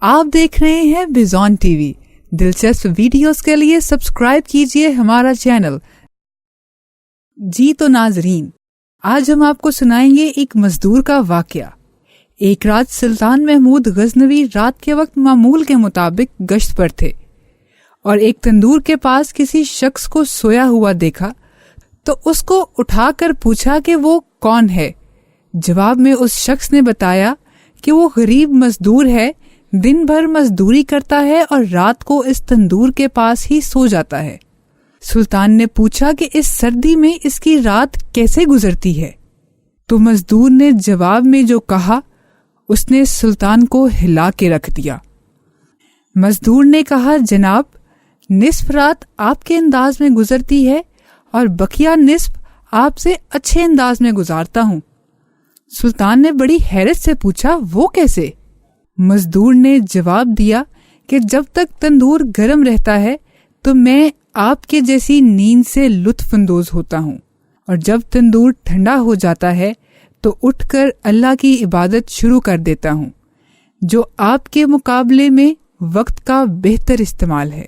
آپ دیکھ رہے ہیں بیزون ٹی وی۔ دلچسپ ویڈیوز کے لیے سبسکرائب کیجیے ہمارا چینل۔ جی تو ناظرین، آج ہم آپ کو سنائیں گے ایک مزدور کا واقعہ۔ ایک رات سلطان محمود غزنوی رات کے وقت معمول کے مطابق گشت پر تھے اور ایک تندور کے پاس کسی شخص کو سویا ہوا دیکھا تو اس کو اٹھا کر پوچھا کہ وہ کون ہے۔ جواب میں اس شخص نے بتایا کہ وہ غریب مزدور ہے، دن بھر مزدوری کرتا ہے اور رات کو اس تندور کے پاس ہی سو جاتا ہے۔ سلطان نے پوچھا کہ اس سردی میں اس کی رات کیسے گزرتی ہے؟ تو مزدور نے جواب میں جو کہا اس نے سلطان کو ہلا کے رکھ دیا۔ مزدور نے کہا، جناب، نصف رات آپ کے انداز میں گزرتی ہے اور بقیہ نصف آپ سے اچھے انداز میں گزارتا ہوں۔ سلطان نے بڑی حیرت سے پوچھا، وہ کیسے؟ مزدور نے جواب دیا کہ جب تک تندور گرم رہتا ہے تو میں آپ کے جیسی نیند سے لطف اندوز ہوتا ہوں، اور جب تندور ٹھنڈا ہو جاتا ہے تو اٹھ کر اللہ کی عبادت شروع کر دیتا ہوں، جو آپ کے مقابلے میں وقت کا بہتر استعمال ہے۔